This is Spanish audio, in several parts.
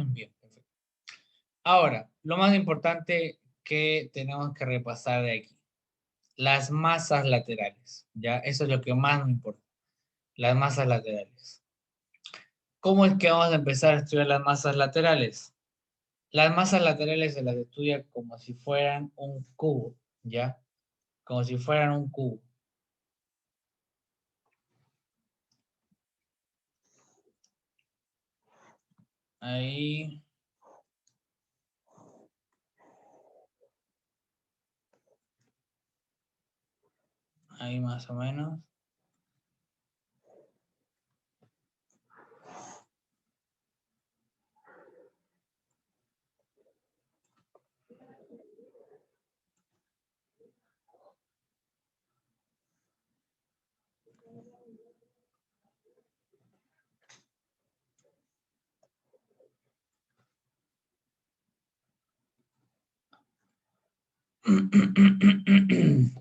Bien, perfecto. Ahora, lo más importante que tenemos que repasar de aquí, las masas laterales, ¿ya? Eso es lo que más me importa, las masas laterales. ¿Cómo es que vamos a empezar a estudiar las masas laterales? Las masas laterales se las estudia como si fueran un cubo, ¿ya? Como si fueran un cubo. Ahí, ahí más o menos.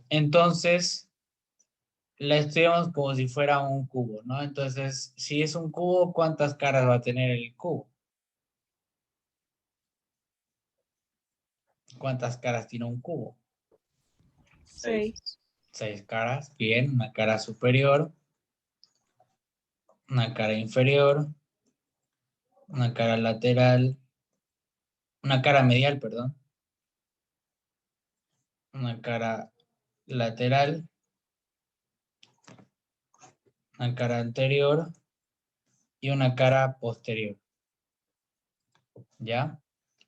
Entonces, la estudiamos como si fuera un cubo, ¿no? Entonces, si es un cubo, ¿cuántas caras va a tener el cubo? ¿Cuántas caras tiene un cubo? 6. 6 caras. Bien, una cara superior, una cara inferior, una cara lateral, una cara medial, perdón, una cara lateral, una cara anterior y una cara posterior. ¿Ya?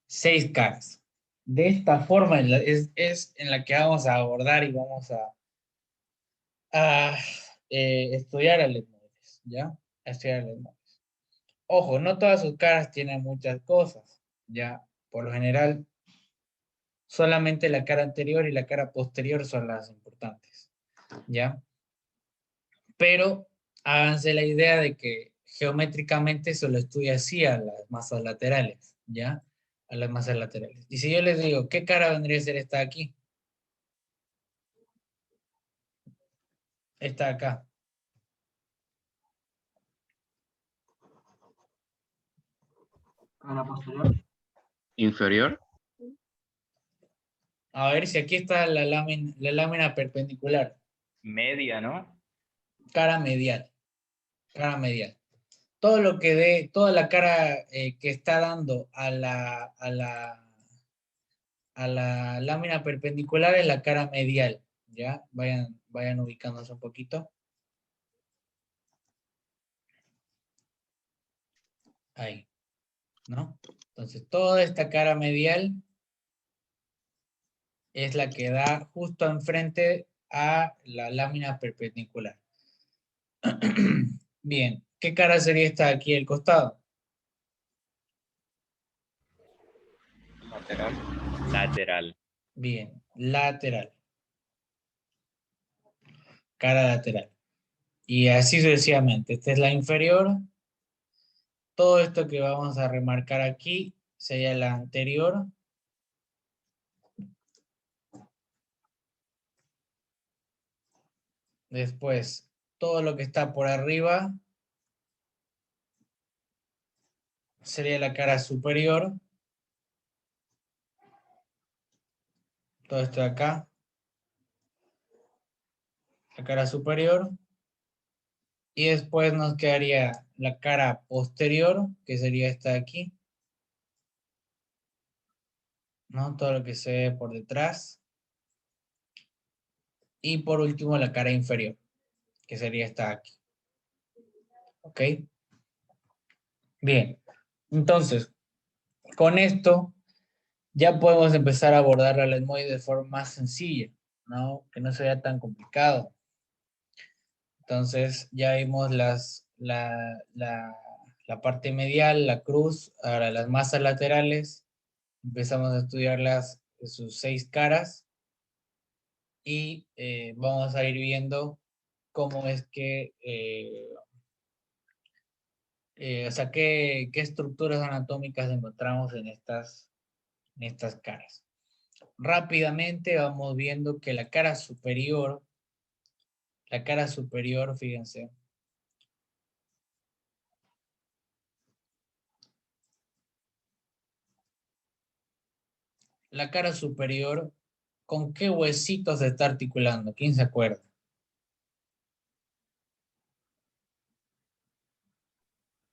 6 caras. De esta forma es en la que vamos a abordar y vamos a estudiar al Edmodes, ¿ya? A estudiar al Edmodes. Ojo, no todas sus caras tienen muchas cosas, ¿ya? Por lo general, solamente la cara anterior y la cara posterior son las importantes, ¿ya? Pero háganse la idea de que geométricamente se lo estudia así a las masas laterales, ¿ya? A las masas laterales. Y si yo les digo, ¿qué cara vendría a ser esta de aquí? Esta de acá. Cara posterior. Inferior. A ver si aquí está la lámina perpendicular. Media, ¿no? Cara medial. Cara medial. Todo lo que dé, toda la cara que está dando a la lámina perpendicular es la cara medial. ¿Ya? Vayan ubicándose un poquito. Ahí. ¿No? Entonces, toda esta cara medial es la que da justo enfrente a la lámina perpendicular. Bien, ¿qué cara sería esta de aquí al costado? Lateral. Lateral. Bien, lateral. Cara lateral. Y así sucesivamente. Esta es la inferior. Todo esto que vamos a remarcar aquí sería la anterior. Después, todo lo que está por arriba sería la cara superior. Todo esto de acá. La cara superior. Y después nos quedaría la cara posterior, que sería esta de aquí, ¿no? Todo lo que se ve por detrás. Y por último, la cara inferior, que sería esta de aquí. ¿Ok? Bien. Entonces, con esto ya podemos empezar a abordar la etmoide de forma más sencilla, ¿no? Que no sea tan complicado. Entonces, ya vimos la parte medial, la cruz, ahora las masas laterales. Empezamos a estudiarlas, sus 6 caras, y vamos a ir viendo cómo es que, o sea, qué estructuras anatómicas encontramos en estas caras. Rápidamente vamos viendo que la cara superior, fíjense, la cara superior, ¿con qué huesito se está articulando? ¿Quién se acuerda?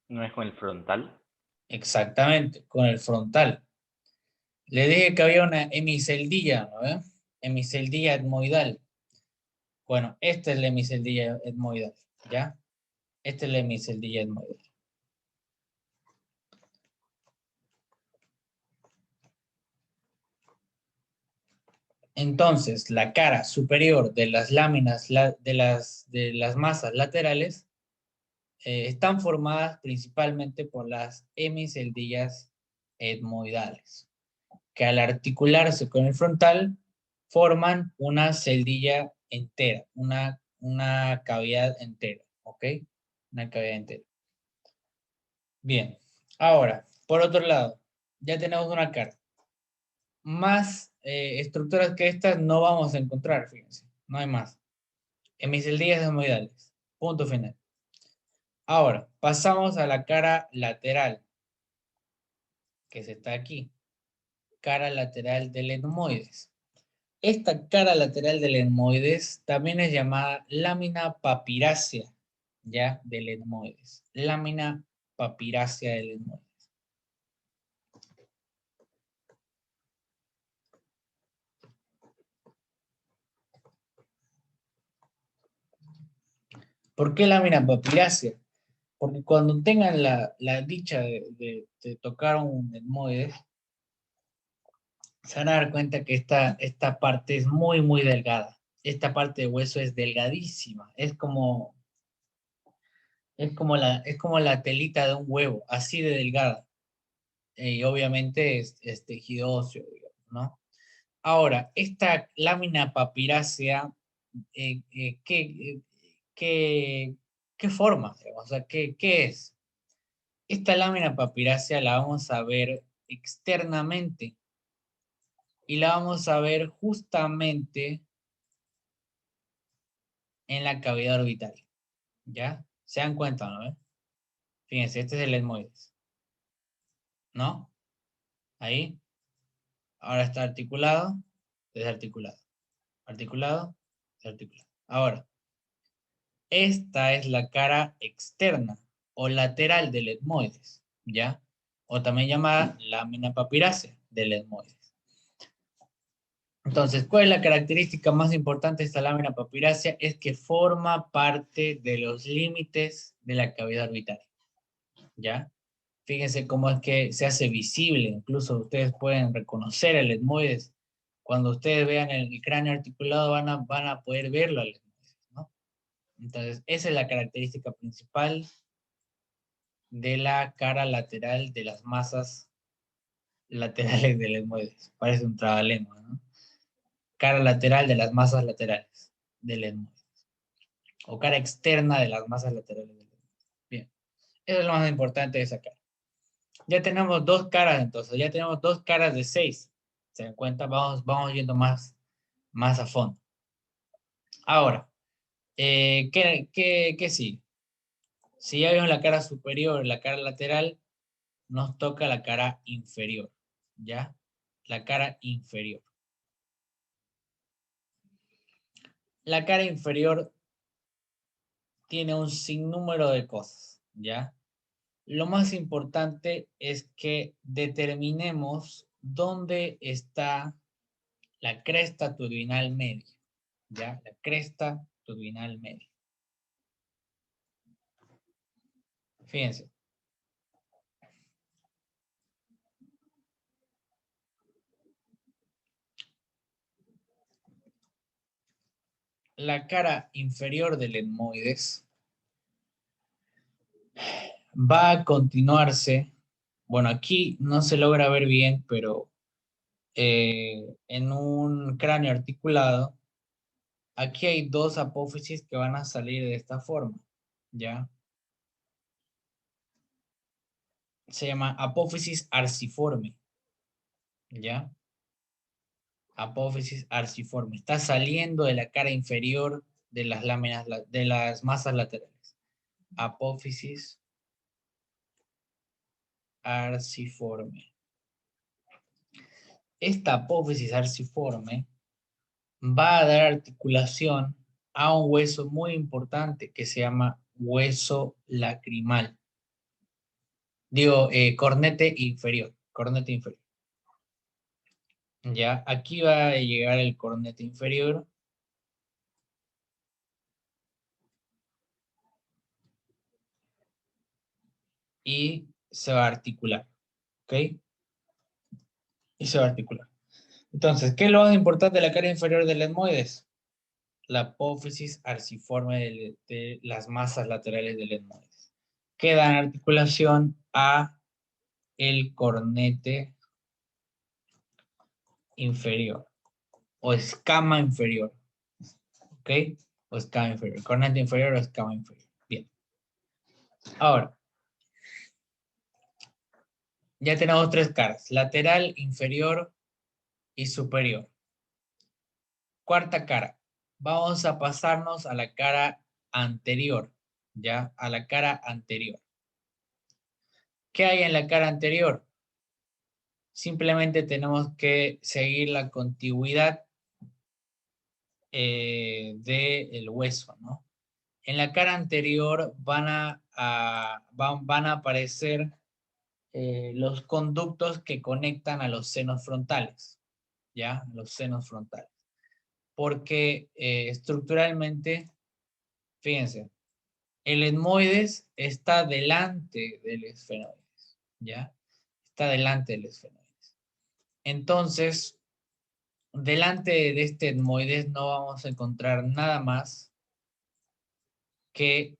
¿No es con el frontal? Exactamente, con el frontal. Le dije que había una hemiceldilla, ¿no ve? Hemiceldilla etmoidal. Bueno, esta es la hemiceldilla etmoidal, ¿ya? Esta es la hemiceldilla etmoidal. Entonces, la cara superior de las láminas de las masas laterales están formadas principalmente por las hemiceldillas etmoidales, que al articularse con el frontal forman una celdilla entera, una cavidad entera, ¿ok? Una cavidad entera. Bien, ahora, por otro lado, ya tenemos una cara. Más estructuras que estas no vamos a encontrar, fíjense, no hay más. Hemiceldillas etmoidales, punto final. Ahora, pasamos a la cara lateral, que se está aquí. Cara lateral del etmoides. Esta cara lateral del etmoides también es llamada lámina papirácea, ya, del etmoides. Lámina papirácea del etmoides. ¿Por qué lámina papirácea? Porque cuando tengan la dicha de tocar un etmoides, se van a dar cuenta que esta parte es muy, muy delgada. Esta parte de hueso es delgadísima. Es como la telita de un huevo, así de delgada. Y obviamente es tejido óseo, digamos, ¿no? Ahora, esta lámina papirácea, eh, eh, ¿qué, eh, qué, qué forma? Digamos? O sea, ¿qué es? Esta lámina papirácea la vamos a ver externamente y la vamos a ver justamente en la cavidad orbital, ¿ya? ¿Se dan cuenta, no? Fíjense, este es el etmoides, ¿no? Ahí. Ahora está articulado, desarticulado. Articulado, desarticulado. Ahora, esta es la cara externa o lateral del etmoides, ¿ya? O también llamada lámina papirácea del etmoides. Entonces, ¿cuál es la característica más importante de esta lámina papirácea? Es que forma parte de los límites de la cavidad orbital, ¿ya? Fíjense cómo es que se hace visible, incluso ustedes pueden reconocer el etmoides. Cuando ustedes vean el cráneo articulado van a poder verlo al etmoides, ¿no? Entonces, esa es la característica principal de la cara lateral de las masas laterales del etmoides. Parece un trabalengua, ¿no? Cara lateral de las masas laterales del etmoides. O cara externa de las masas laterales del etmoides. Bien, eso es lo más importante de esa cara. Ya tenemos dos caras entonces, ya tenemos dos caras de 6. ¿Se dan cuenta? Vamos yendo más a fondo. Ahora, ¿qué sigue? Si ya vimos la cara superior, la cara lateral, nos toca la cara inferior, ¿ya? La cara inferior. La cara inferior tiene un sinnúmero de cosas, ¿ya? Lo más importante es que determinemos dónde está la cresta turbinal media, ¿ya? La cresta turbinal media. Fíjense. La cara inferior del etmoides va a continuarse. Bueno, aquí no se logra ver bien, pero en un cráneo articulado, aquí hay dos apófisis que van a salir de esta forma, ¿ya? Se llama apófisis arciforme, ¿ya? Apófisis arciforme. Está saliendo de la cara inferior de las láminas, de las masas laterales. Apófisis arciforme. esta apófisis arciforme va a dar articulación a un hueso muy importante que se llama hueso lacrimal. Digo, cornete inferior, cornete inferior. Ya, aquí va a llegar el cornete inferior. Y se va a articular, ¿ok? Y se va a articular. Entonces, ¿qué es lo más importante de la cara inferior del etmoides? La apófisis arciforme de las masas laterales del etmoides, que dan articulación a el cornete inferior o escama inferior, ¿ok? O escama inferior, cornete inferior o escama inferior. Bien. Ahora, ya tenemos tres caras, lateral, inferior y superior. Cuarta cara. Vamos a pasarnos a la cara anterior, ¿ya? A la cara anterior. ¿Qué hay en la cara anterior? Simplemente tenemos que seguir la contigüidad del hueso, ¿no? En la cara anterior van a aparecer los conductos que conectan a los senos frontales, ¿ya? Los senos frontales. Porque estructuralmente, fíjense, el etmoides está delante del esfenoides, ¿ya? Está delante del esfenoides. Entonces, delante de este etmoides no vamos a encontrar nada más que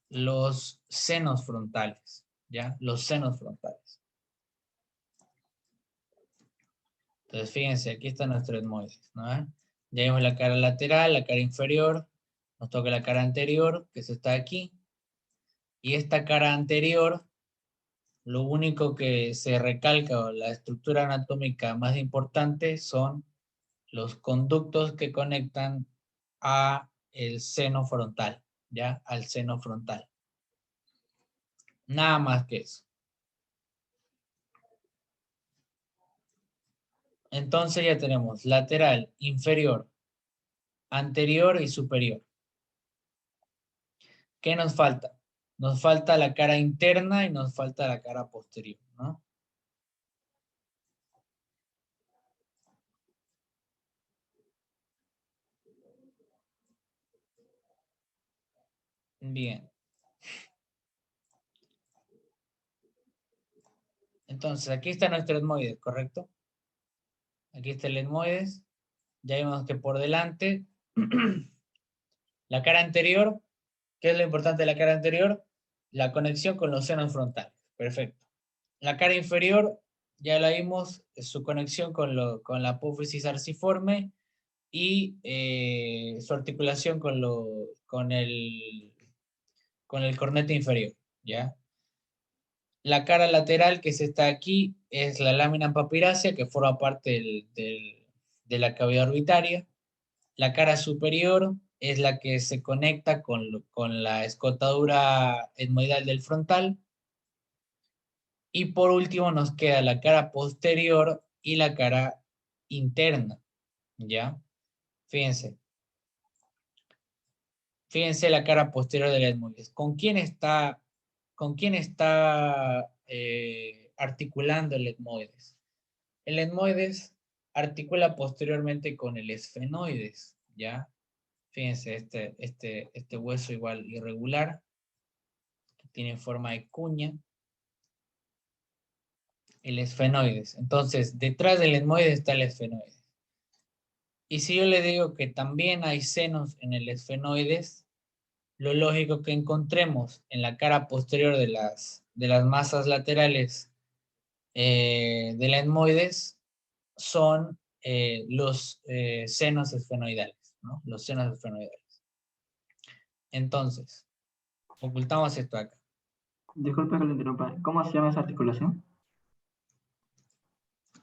los senos frontales, ¿ya? Los senos frontales. Entonces, fíjense, aquí está nuestro etmoides, ¿no? Ya vimos la cara lateral, la cara inferior, nos toca la cara anterior, que eso está aquí, y esta cara anterior, lo único que se recalca, o la estructura anatómica más importante, son los conductos que conectan a el seno frontal, ¿ya? Al seno frontal. Nada más que eso. Entonces ya tenemos lateral, inferior, anterior y superior. ¿Qué nos falta? Nos falta la cara interna y nos falta la cara posterior, ¿no? Bien. Entonces, aquí está nuestro etmoides, ¿correcto? Aquí está el etmoides. Ya vimos que por delante, la cara anterior, ¿qué es lo importante de la cara anterior? La conexión con los senos frontales. Perfecto. La cara inferior, ya la vimos, su conexión con la apófisis arciforme y su articulación con el cornete inferior, ¿ya? La cara lateral, que es esta aquí, es la lámina papirácea, que forma parte de la cavidad orbitaria. La cara superior es la que se conecta con la escotadura etmoidal del frontal. Y por último nos queda la cara posterior y la cara interna, ¿ya? Fíjense. Fíjense la cara posterior del etmoides. ¿Con quién está articulando el etmoides? El etmoides articula posteriormente con el esfenoides, ¿ya? Fíjense, este hueso igual irregular, que tiene forma de cuña, el esfenoides. Entonces, detrás del etmoides está el esfenoides. Y si yo le digo que también hay senos en el esfenoides, lo lógico que encontremos en la cara posterior de las masas laterales del etmoides son los senos esfenoidales, ¿no? Los senos esfenoidales. Entonces, ocultamos esto acá. Disculpe que le interrumpa. ¿Cómo se llama esa articulación?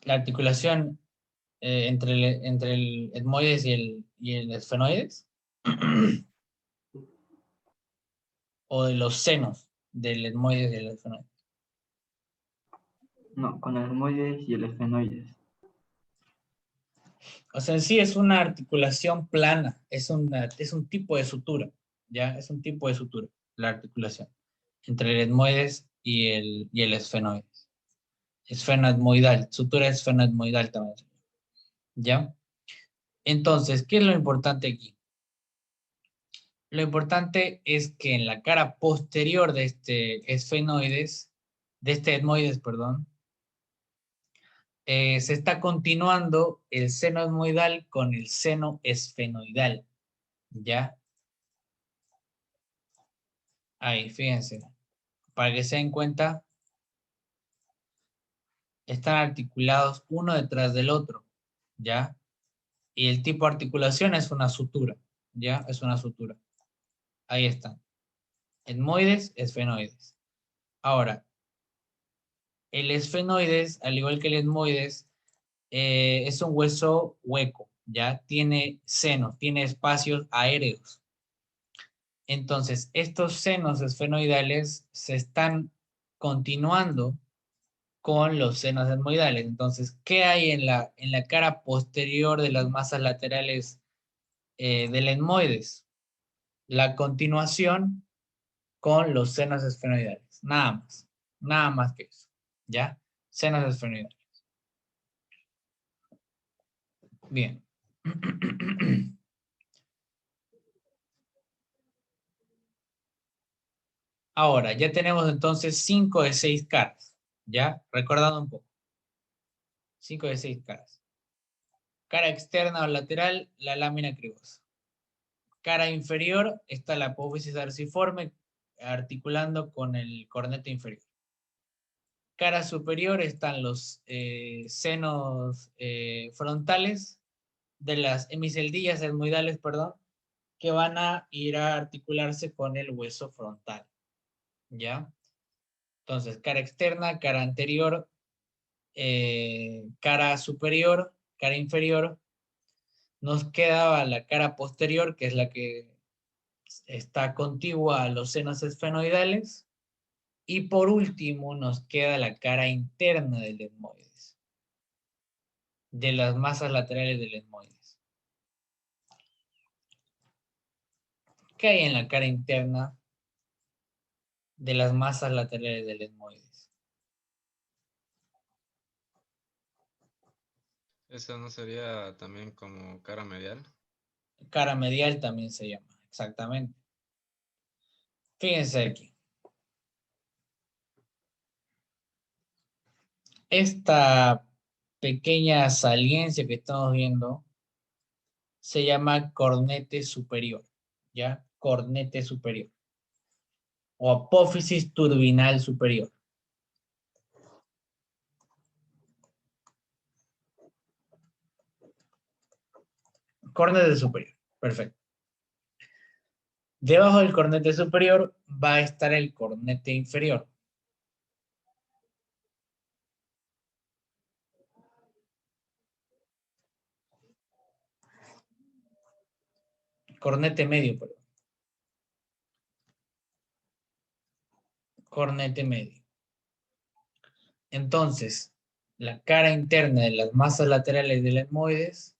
La articulación entre el etmoides y el esfenoides, o de los senos del etmoides y el esfenoides. No, con el etmoides y el esfenoides. O sea, en sí es una articulación plana, es un tipo de sutura, ¿ya? Es un tipo de sutura, la articulación, entre el etmoides y el esfenoides. Esfenoetmoidal, sutura esfenoetmoidal también, ¿ya? Entonces, ¿qué es lo importante aquí? Lo importante es que en la cara posterior de este esfenoides, de este etmoides, perdón, se está continuando el seno etmoidal con el seno esfenoidal, ¿ya? Ahí, fíjense, para que se den cuenta, están articulados uno detrás del otro, ¿ya? Y el tipo de articulación es una sutura, ¿ya? Es una sutura. Ahí están. Etmoides, esfenoides. Ahora, el esfenoides, al igual que el etmoides, es un hueso hueco, ¿ya? Tiene senos, tiene espacios aéreos. Entonces, estos senos esfenoidales se están continuando con los senos etmoidales. Entonces, ¿qué hay en la cara posterior de las masas laterales del etmoides? La continuación con los senos esfenoidales. Nada más que eso, ¿ya? Senos esfenoidales. Bien. Ahora, ya tenemos entonces 5 de 6 caras, ¿ya? Recordando un poco. 5 de 6 caras. Cara externa o lateral, la lámina cribosa. Cara inferior está la apófisis arciforme articulando con el cornete inferior. Cara superior están los senos frontales de las hemiceldillas etmoidales, perdón, que van a ir a articularse con el hueso frontal, ¿ya? Entonces, cara externa, cara anterior, cara superior, cara inferior. Nos queda la cara posterior, que es la que está contigua a los senos esfenoidales. Y por último, nos queda la cara interna del etmoides, de las masas laterales del etmoides. ¿Qué hay en la cara interna de las masas laterales del etmoides? ¿Esa no sería también como cara medial? Cara medial también se llama, exactamente. Fíjense aquí. Esta pequeña saliencia que estamos viendo se llama cornete superior, ¿ya? Cornete superior. O apófisis turbinal superior. Cornete superior, perfecto. Debajo del cornete superior va a estar el cornete inferior. Cornete medio, perdón. Cornete medio. Entonces, la cara interna de las masas laterales del etmoides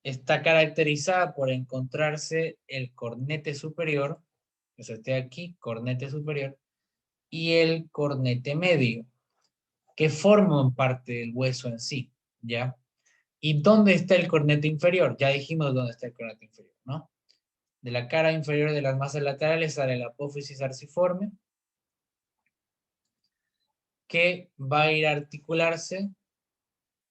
está caracterizada por encontrarse el cornete superior, que se esté aquí, cornete superior, y el cornete medio, que forman parte del hueso en sí, ¿ya? ¿Y dónde está el cornete inferior? Ya dijimos dónde está el cornete inferior, ¿no? De la cara inferior de las masas laterales sale la apófisis arciforme, que va a ir a articularse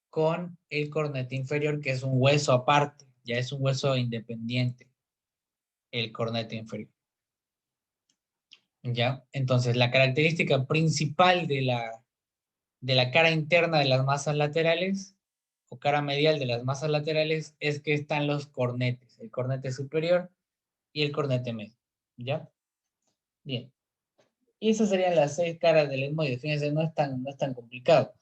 con el cornete inferior, que es un hueso aparte, ya es un hueso independiente, el cornete inferior. ¿Ya? Entonces, la característica principal de la cara interna de las masas laterales, o cara medial de las masas laterales, es que están los cornetes, el cornete superior y el cornete medio. ¿Ya? Bien. Y esas serían las 6 caras del etmoide. Fíjense, no es tan complicado.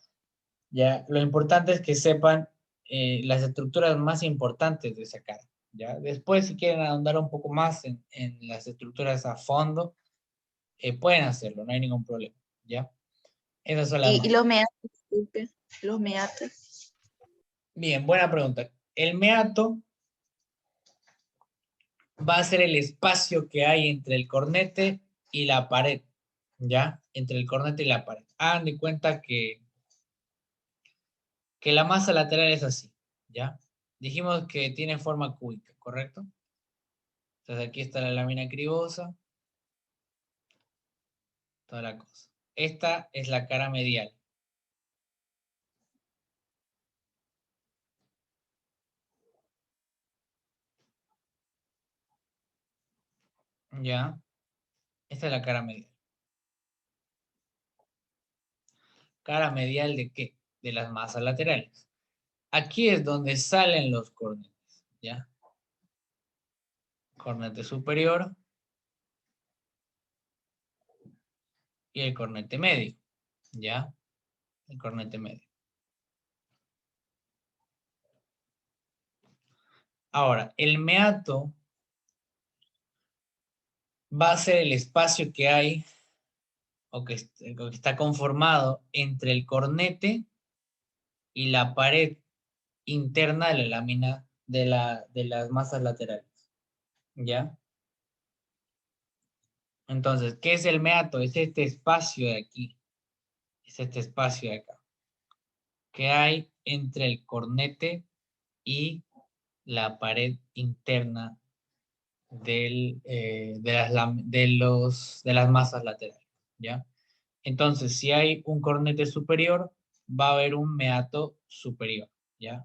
¿Ya? Lo importante es que sepan las estructuras más importantes de esa cara. ¿Ya? Después, si quieren ahondar un poco más en las estructuras a fondo, pueden hacerlo, no hay ningún problema. ¿Ya? Esas son las Y más. los meatos, disculpe, los meatos. Bien, buena pregunta. El meato va a ser el espacio que hay entre el cornete y la pared, ¿ya? Entre el cornete y la pared. Hagan de cuenta que la masa lateral es así, ¿ya? Dijimos que tiene forma cúbica, ¿correcto? Entonces aquí está la lámina cribosa, toda la cosa. Esta es la cara medial. ¿Ya? Esta es la cara medial. ¿Cara medial de qué? De las masas laterales. Aquí es donde salen los cornetes, ¿ya? Cornete superior y el cornete medio, ¿ya? El cornete medio. Ahora, el meato va a ser el espacio que hay o que está conformado entre el cornete y la pared interna de la lámina de las masas laterales, ¿ya? Entonces, ¿qué es el meato? Es este espacio de aquí, es este espacio de acá, que hay entre el cornete y la pared interna de las masas laterales, ¿ya? Entonces, si hay un cornete superior, va a haber un meato superior, ¿ya?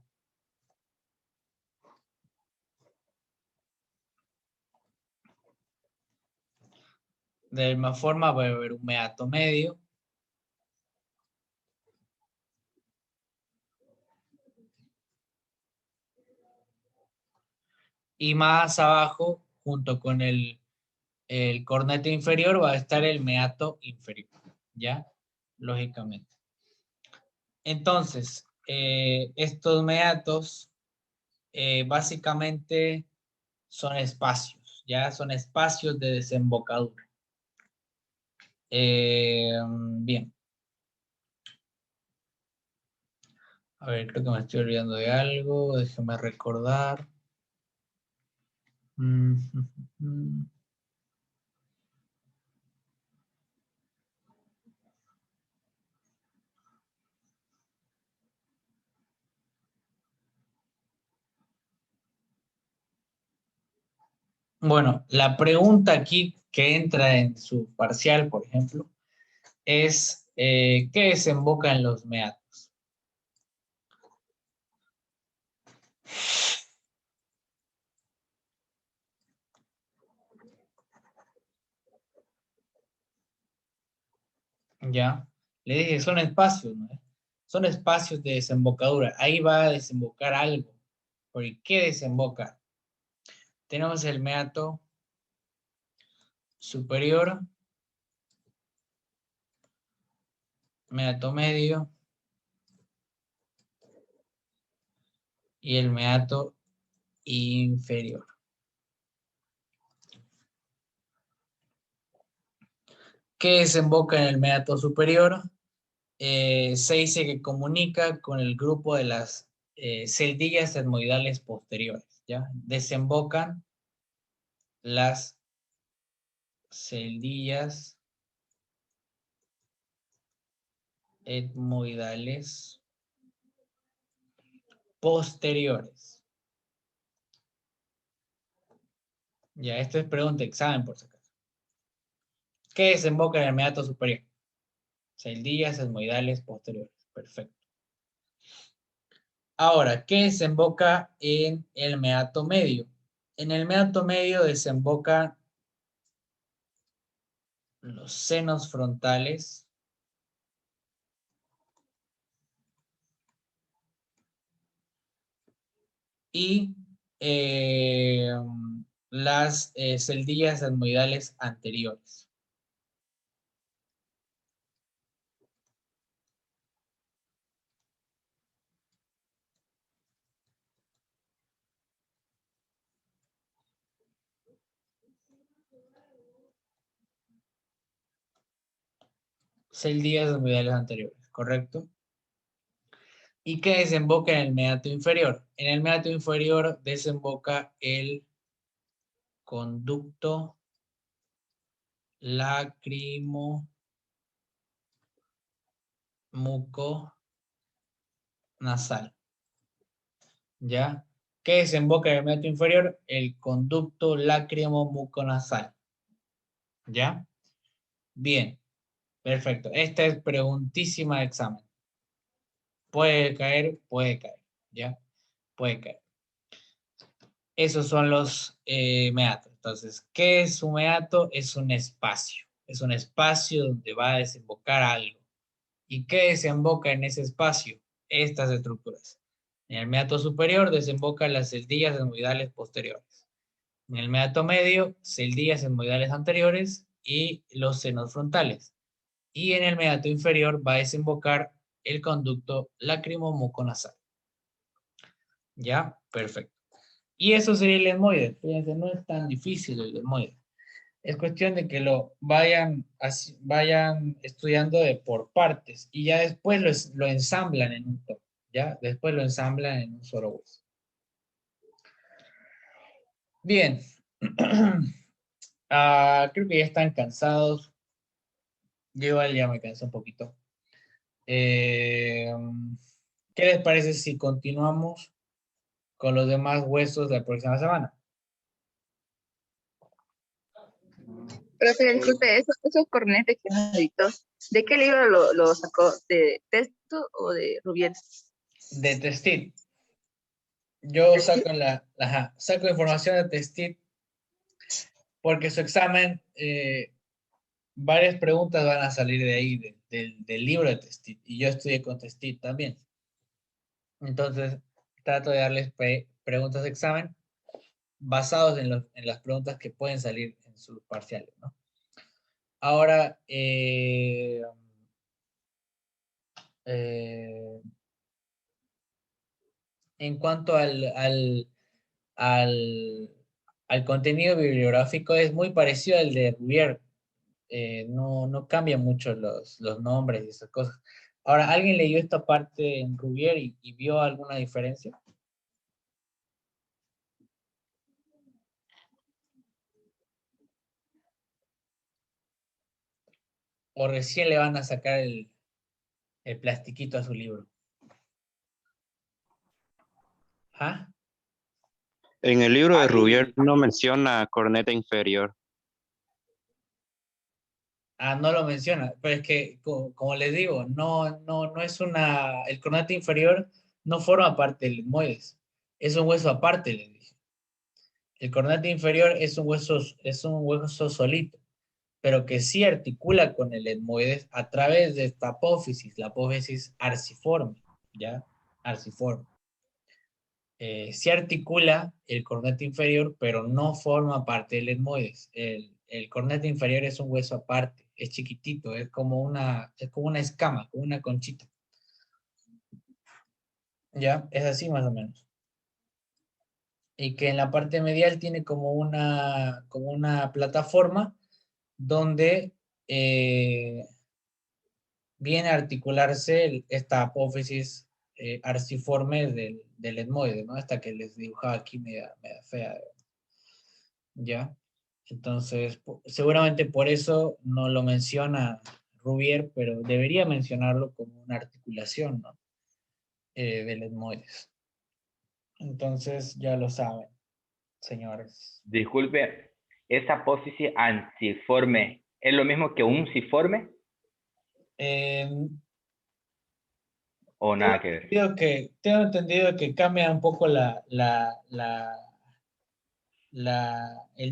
De la misma forma va a haber un meato medio. Y más abajo, junto con el cornete inferior, va a estar el meato inferior, ¿ya? Lógicamente. Entonces, estos meatos básicamente son espacios, ¿ya? Son espacios de desembocadura. Bien. A ver, creo que me estoy olvidando de algo. Déjeme recordar. Mm, mm, mm. Bueno, la pregunta aquí que entra en su parcial, por ejemplo, es ¿qué desemboca en los meatos? ¿Ya? Le dije, son espacios, ¿no? Son espacios de desembocadura. Ahí va a desembocar algo. ¿Por qué desemboca? Tenemos el meato superior, meato medio y el meato inferior. ¿Qué desemboca en el meato superior? Se dice que comunica con el grupo de las celdillas etmoidales posteriores, ¿ya? Desembocan las celdillas etmoidales posteriores. Ya, esto es pregunta de examen, por si acaso. ¿Qué desemboca en el meato superior? Celdillas etmoidales posteriores. Perfecto. Ahora, ¿qué desemboca en el meato medio? En el meato medio desembocan los senos frontales y eh, las celdillas etmoidales anteriores. Celdillas etmoidales anteriores, ¿correcto? ¿Y qué desemboca en el meato inferior? En el meato inferior desemboca el conducto lacrimo muconasal. ¿Ya? ¿Qué desemboca en el meato inferior? El conducto lacrimo muconasal. ¿Ya? Bien, perfecto. Esta es preguntísima de examen. Puede caer, ¿ya? Puede caer. Esos son los meatos. Entonces, ¿qué es un meato? Es un espacio. Es un espacio donde va a desembocar algo. ¿Y qué desemboca en ese espacio? Estas estructuras. En el meato superior desembocan las celdillas etmoidales posteriores. En el meato medio, celdillas etmoidales anteriores y los senos frontales. Y en el meato inferior va a desembocar el conducto lacrimo-muconasal. ¿Ya? Perfecto. Y eso sería el etmoide. Fíjense, no es tan difícil el etmoide. Es cuestión de que lo vayan estudiando por partes y ya después lo ensamblan en un todo. ¿Ya? Después lo ensamblan en un solo hueso. Bien. Creo que ya están cansados. Yo igual ya me cansé un poquito. ¿Qué les parece si continuamos con los demás huesos de la próxima semana? Profe, disculpe, esos cornetes que nos editó, ¿de qué libro lo sacó? ¿De texto o de Rubiel? De Testit. Yo saco información de Testit porque su examen, varias preguntas van a salir de ahí, del libro de Testit. Y yo estudié con Testit también. Entonces, trato de darles preguntas de examen basados en las preguntas que pueden salir en sus parciales, ¿no? Ahora, en cuanto al, al contenido bibliográfico, es muy parecido al de Rubier. No cambian mucho los nombres y esas cosas. Ahora, ¿alguien leyó esta parte en Rubier y vio alguna diferencia? ¿O recién le van a sacar el plastiquito a su libro? ¿Ah? En el libro de Rubier no menciona corneta inferior. No lo menciona, pero es que, como les digo, no es el cornete inferior no forma parte del etmoides, es un hueso aparte, les dije. El cornete inferior es un hueso solito, pero que sí articula con el etmoides a través de esta apófisis, la apófisis arciforme, ¿ya? Arciforme. Sí articula el cornete inferior, pero no forma parte del etmoides. El cornete inferior es un hueso aparte, es chiquitito, es como una escama, como una conchita. ¿Ya? Es así más o menos. Y que en la parte medial tiene como una plataforma donde viene a articularse esta apófisis arciforme del etmoide, ¿no? Esta que les dibujaba aquí media fea, ¿ya? Entonces, seguramente por eso no lo menciona Rubier, pero debería mencionarlo como una articulación, ¿no? Del etmoides. Entonces, ya lo saben, señores. Disculpe, ¿esa apófisis anciforme es lo mismo que un ciforme Eh, o nada que ver? tengo entendido que cambia un poco el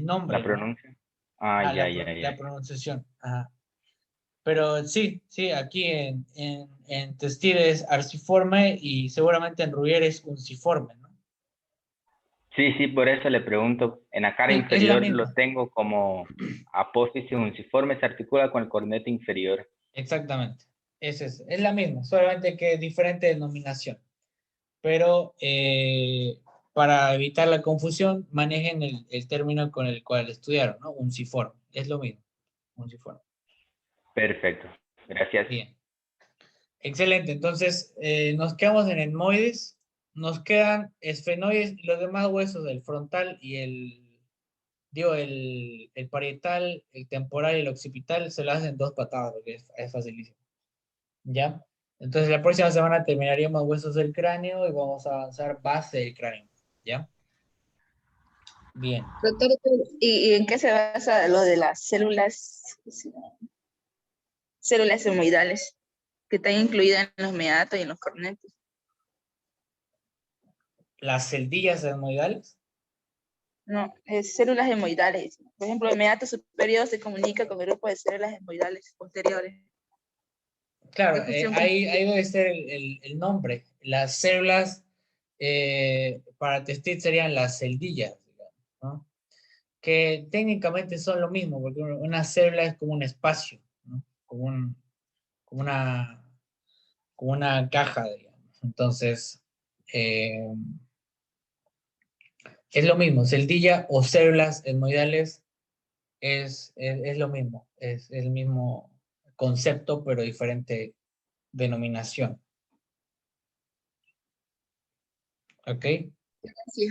nombre, ¿La ¿no? pronuncia? Ah, ya, ya, La ya. pronunciación. Ajá. Pero sí, aquí en Testir es arciforme y seguramente en Rubier es unciforme, ¿no? Sí, sí, por eso le pregunto. En la cara Sí, es la inferior lo misma. tengo como apófisis unciforme, se articula con el cornete inferior. Exactamente. Es la misma, solamente que es diferente denominación. Pero para evitar la confusión, manejen el término con el cual estudiaron, ¿no? Unciforme. Es lo mismo. Unciforme. Perfecto. Gracias. Bien. Excelente, entonces nos quedamos en etmoides, nos quedan esfenoides y los demás huesos del frontal y el parietal, el temporal y el occipital se lo hacen 2 patadas, porque es facilísimo. ¿Ya? Entonces la próxima semana terminaríamos huesos del cráneo y vamos a avanzar base del cráneo. ¿Ya? Bien. Doctor, ¿y en qué se basa lo de las células hemoidales que están incluidas en los meatos y en los cornetes? Las celdillas etmoidales. No, es células hemoidales. Por ejemplo, el meato superior se comunica con el grupo de células hemoidales posteriores. Claro, ¿Qué función ahí cumple? debe ser el nombre. Las células para testir serían las celdillas, digamos, ¿no? Que técnicamente son lo mismo, porque una célula es como un espacio, ¿no? Como una, como una caja, digamos. Entonces, eh, es lo mismo, celdilla o células etmoidales es lo mismo, es el mismo concepto, pero diferente denominación. ¿Ok? Sí.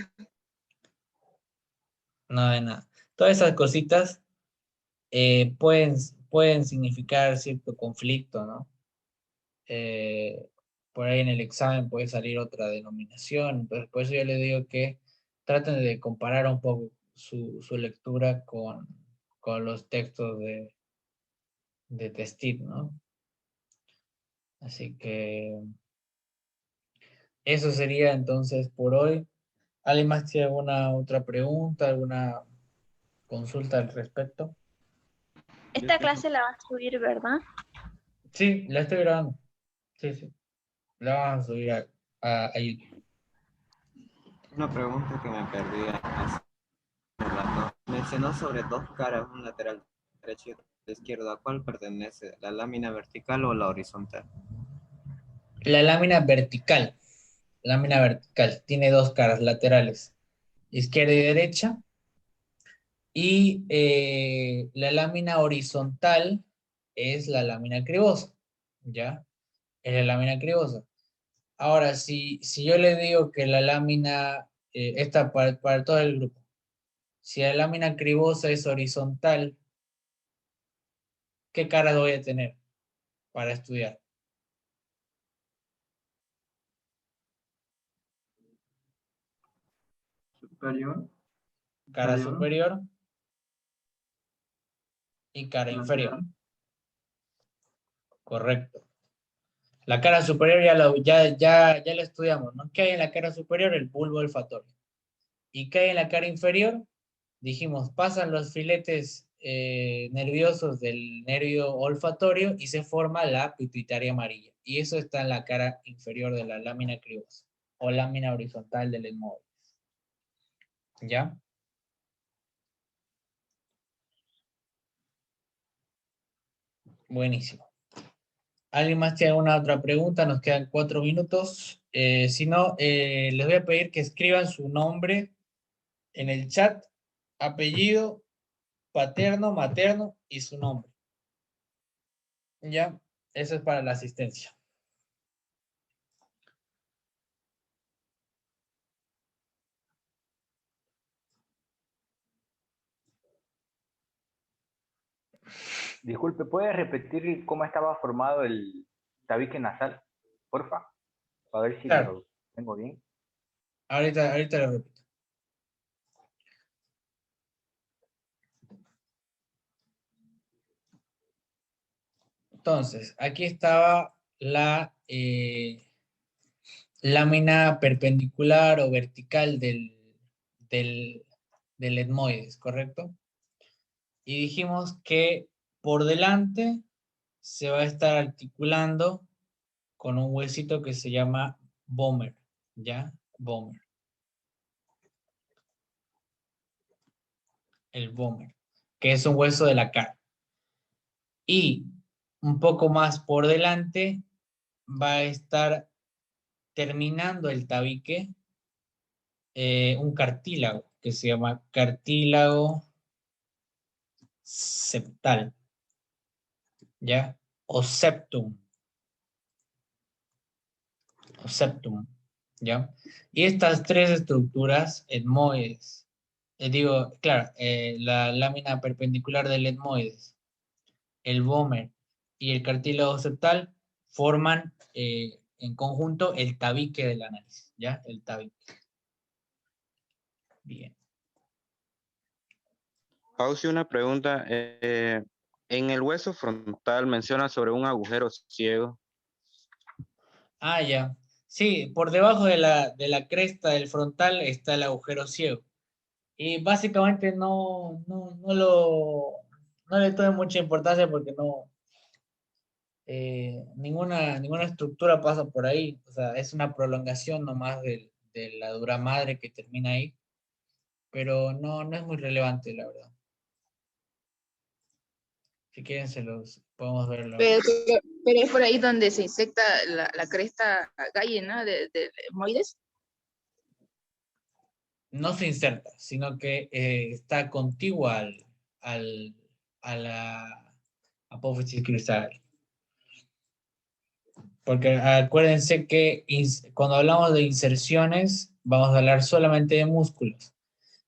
No de nada. Todas esas cositas pueden significar cierto conflicto, ¿no? Eh, por ahí en el examen puede salir otra denominación, entonces por eso yo les digo que traten de comparar un poco su lectura con los textos de Testit, ¿no? Así que eso sería entonces por hoy. ¿Alguien más tiene alguna otra pregunta, alguna consulta al respecto? Esta clase la va a subir, ¿verdad? Sí, la estoy grabando. Sí, sí. La vamos a subir a YouTube. Una pregunta que me perdí hace un rato. Mencionó sobre 2 caras, un lateral derecho y otro izquierdo. ¿A cuál pertenece? ¿La lámina vertical o la horizontal? La lámina vertical, tiene 2 caras laterales, izquierda y derecha, y la lámina horizontal es la lámina cribosa, ¿ya? Es la lámina cribosa. Ahora, si yo le digo que la lámina, esta para todo el grupo, si la lámina cribosa es horizontal, ¿qué caras voy a tener para estudiar? Superior, Cara inferior, superior y cara inferior. lateral. Correcto. La cara superior ya la estudiamos, ¿no? ¿Qué hay en la cara superior? El bulbo olfatorio. ¿Y qué hay en la cara inferior? Dijimos, pasan los filetes nerviosos del nervio olfatorio y se forma la pituitaria amarilla. Y eso está en la cara inferior de la lámina cribosa o lámina horizontal del etmóides. ¿Ya? Buenísimo. ¿Alguien más tiene alguna otra pregunta? Nos quedan 4 minutos. Si no, les voy a pedir que escriban su nombre en el chat, apellido, paterno, materno y su nombre. ¿Ya? Eso es para la asistencia. Disculpe, ¿puede repetir cómo estaba formado el tabique nasal? Porfa, para ver si Claro, lo tengo bien. ahorita lo repito. Entonces, aquí estaba la lámina perpendicular o vertical del, del etmoides, ¿correcto? Y dijimos que por delante se va a estar articulando con un huesito que se llama vomer, ¿ya? Vomer, el vomer, que es un hueso de la cara. Y un poco más por delante va a estar terminando el tabique un cartílago que se llama cartílago septal, ¿ya? O septum. septum, ¿ya? Y estas tres estructuras etmoides, claro, la lámina perpendicular del etmoides, el vómer y el cartílago septal forman en conjunto el tabique de la nariz, ¿ya? El tabique. Bien. Pausi, una pregunta. En el hueso frontal menciona sobre un agujero ciego. Ah, ya. Sí, por debajo de la cresta del frontal está el agujero ciego. Y básicamente no le doy mucha importancia porque ninguna estructura pasa por ahí. O sea, es una prolongación nomás de la dura madre que termina ahí. Pero no es muy relevante, la verdad. Si quieren, podemos verlo. Pero es por ahí donde se insecta la cresta galle, ¿no? De etmoides. No se inserta, sino que está contigua a la apófisis cristal. Porque acuérdense que cuando hablamos de inserciones, vamos a hablar solamente de músculos.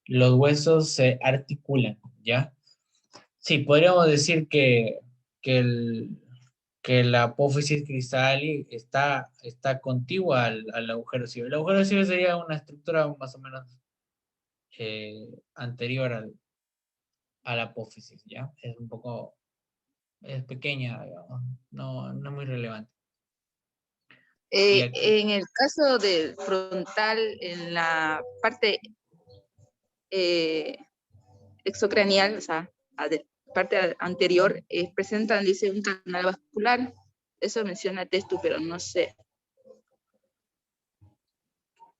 Los huesos se articulan, ¿ya? Sí, podríamos decir que la apófisis cristal está contigua al agujero ciego. El agujero ciego sería una estructura más o menos anterior a la apófisis, ¿ya? Es pequeña, digamos, no muy relevante. Y aquí, En el caso del frontal, en la parte exocranial, o sea, parte anterior, presentan, dice, un canal vascular. Eso menciona Testu, pero no sé.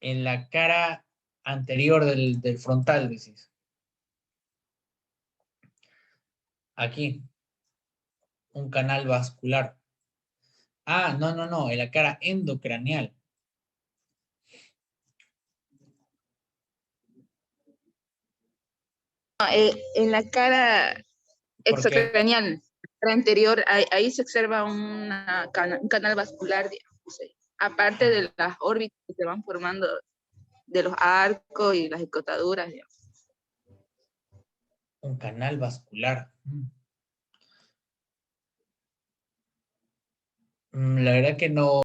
en la cara anterior del frontal, decís. Aquí, un canal vascular. Ah, no, en la cara endocraneal. No, en la cara Porque exocranial, cara anterior, ahí se observa un canal vascular, digamos, aparte de las órbitas que se van formando de los arcos y las escotaduras, digamos. un canal vascular. La verdad que no.